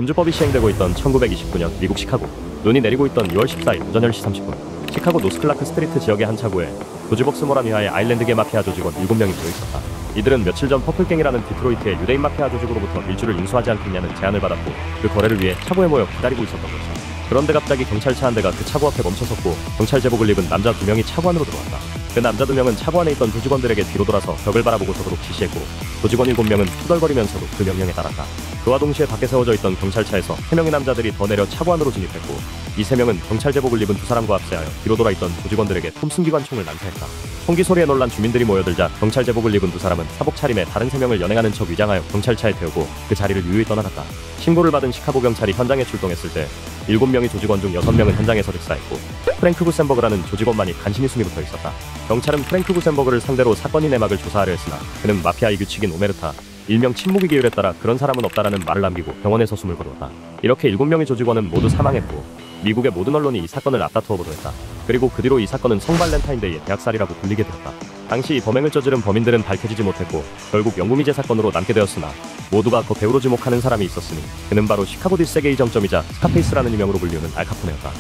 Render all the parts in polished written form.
금주법이 시행되고 있던 1929년 미국 시카고. 눈이 내리고 있던 2월 14일 오전 10시 30분 시카고 노스클라크 스트리트 지역의 한 차고에 도지벅스모란 위하의 아일랜드계 마피아 조직원 7명이 들어있었다. 이들은 며칠 전 퍼플갱이라는 디트로이트의 유대인 마피아 조직으로부터 밀주를 인수하지 않겠냐는 제안을 받았고 그 거래를 위해 차고에 모여 기다리고 있었던 것이다. 그런데 갑자기 경찰차 한 대가 그 차고 앞에 멈춰섰고 경찰 제복을 입은 남자 2명이 차고 안으로 들어왔다. 그 남자 2명은 차고 안에 있던 조직원들에게 뒤로 돌아서 벽을 바라보고 서도록 지시했고 조직원 7명은 투덜거리면서도 그 명령에 따랐다. 그와 동시에 밖에 세워져 있던 경찰차에서 3명의 남자들이 더 내려 차고 안으로 진입했고 이 3명은 경찰 제복을 입은 2사람과 합세하여 뒤로 돌아 있던 조직원들에게 톰슨기관 총을 난사했다. 총기 소리에 놀란 주민들이 모여들자 경찰 제복을 입은 2사람은 사복 차림에 다른 3명을 연행하는 척 위장하여 경찰차에 태우고 그 자리를 유유히 떠나갔다. 신고를 받은 시카고 경찰이 현장에 출동했을 때 7명의 조직원 중 6명은 현장에서 득사했고 프랭크 구센버그라는 조직원만이 간신히 숨이 붙어 있었다. 경찰은 프랭크 구센버그를 상대로 사건의 내막을 조사하려 했으나 그는 마피아의 규칙인 오메르타 일명 침묵의 기율에 따라 그런 사람은 없다라는 말을 남기고 병원에서 숨을 거두었다. 이렇게 7명의 조직원은 모두 사망했고 미국의 모든 언론이 이 사건을 앞다투어 보도했다. 그리고 그 뒤로 이 사건은 성발렌타인데이의 대학살이라고 불리게 되었다. 당시 이 범행을 저지른 범인들은 밝혀지지 못했고 결국 영구미제 사건으로 남게 되었으나 모두가 그 배우로 주목하는 사람이 있었으니 그는 바로 시카고 뒷세계의 정점이자 스카페이스라는 유명으로 불리우는 알카포네였다.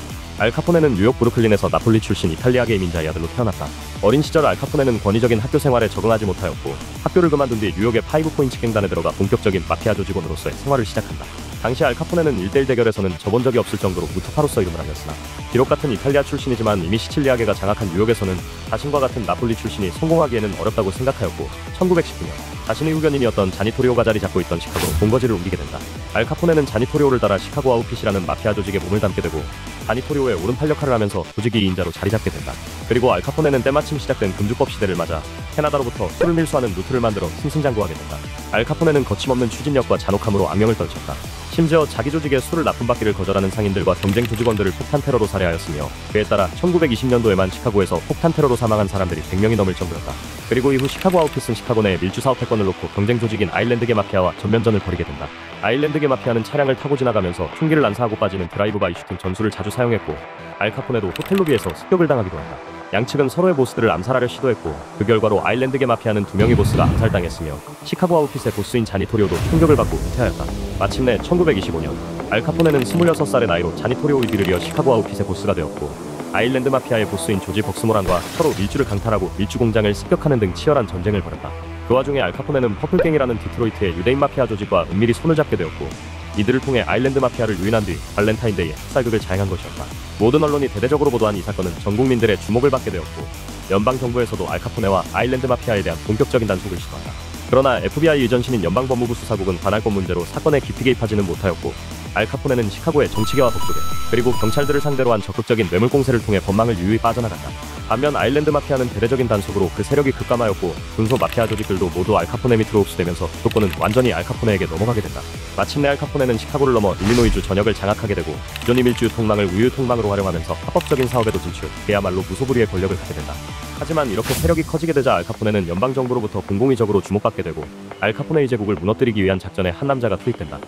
알카포네는 뉴욕 브루클린에서 나폴리 출신 이탈리아계 이민자의 아들로 태어났다. 어린 시절 알카포네는 권위적인 학교 생활에 적응하지 못하였고 학교를 그만둔 뒤 뉴욕의 파이브 포인트 갱단에 들어가 본격적인 마피아 조직원으로서의 생활을 시작한다. 당시 알카포네는 1대1 대결에서는 져본 적이 없을 정도로 무토파로서 이름을 알렸으나 비록 같은 이탈리아 출신이지만 이미 시칠리아계가 장악한 뉴욕에서는 자신과 같은 나폴리 출신이 성공하기에는 어렵다고 생각하였고 1919년 자신의 후견인이었던 자니토리오가 자리 잡고 있던 시카고로 본거지를 옮기게 된다. 알카포네는 자니토리오를 따라 시카고 아웃핏이라는 마피아 조직에 몸을 담게 되고 자니토리오의 오른팔 역할을 하면서 조직의 2인자로 자리 잡게 된다. 그리고 알카포네는 때마침 시작된 금주법 시대를 맞아 캐나다로부터 술을 밀수하는 루트를 만들어 승승장구하게 된다. 알카포네는 거침없는 추진력과 잔혹함으로 악명을 떨쳤다. 심지어 자기 조직의 술을 납품받기를 거절하는 상인들과 경쟁 조직원들을 폭탄 테러로 살해하였으며 그에 따라 1920년도에만 시카고에서 폭탄 테러로 사망한 사람들이 100명이 넘을 정도였다. 그리고 이후 시카고 아웃핏은 시카고 내 밀주 사업 패권을 놓고 경쟁 조직인 아일랜드계 마피아와 전면전을 벌이게 된다. 아일랜드계 마피아는 차량을 타고 지나가면서 총기를 난사하고 빠지는 드라이브 바이 슈팅 전술을 자주 사용했고 알카포네도 호텔 로비에서 습격을 당하기도 한다. 양측은 서로의 보스들을 암살하려 시도했고 그 결과로 아일랜드계 마피아는 2명의 보스가 암살당했으며 시카고 아웃핏의 보스인 자니토리오도 총격을 받고 은퇴하였다. 마침내 1925년 알카포네는 26살의 나이로 자니토리오의 뒤를 이어 시카고 아웃핏의 보스가 되었고 아일랜드 마피아의 보스인 조지 벅스모란과 서로 밀주를 강탈하고 밀주 공장을 습격하는 등 치열한 전쟁을 벌였다. 그 와중에 알카포네는 퍼플갱이라는 디트로이트의 유대인 마피아 조직과 은밀히 손을 잡게 되었고 이들을 통해 아일랜드 마피아를 유인한 뒤 발렌타인데이에 학살극을 자행한 것이었다. 모든 언론이 대대적으로 보도한 이 사건은 전 국민들의 주목을 받게 되었고 연방정부에서도 알카포네와 아일랜드 마피아에 대한 본격적인 단속을 시도한다. 그러나 FBI 의전신인 연방법무부 수사국은 관할권 문제로 사건에 깊이 개입하지는 못하였고 알카포네는 시카고의 정치계와 법조계 그리고 경찰들을 상대로 한 적극적인 뇌물 공세를 통해 법망을 유유히 빠져나간다. 반면 아일랜드 마피아는 대대적인 단속으로 그 세력이 급감하였고 군소 마피아 조직들도 모두 알카포네 밑으로 흡수되면서 수도권은 완전히 알카포네에게 넘어가게 된다. 마침내 알카포네는 시카고를 넘어 일리노이주 전역을 장악하게 되고 기존의 밀주 통망을 우유 통망으로 활용하면서 합법적인 사업에도 진출, 그야말로 무소불위의 권력을 갖게 된다. 하지만 이렇게 세력이 커지게 되자 알카포네는 연방정부로부터 공공의적으로 주목받게 되고 알카포네의 제국을 무너뜨리기 위한 작전에 한 남자가 투입된다.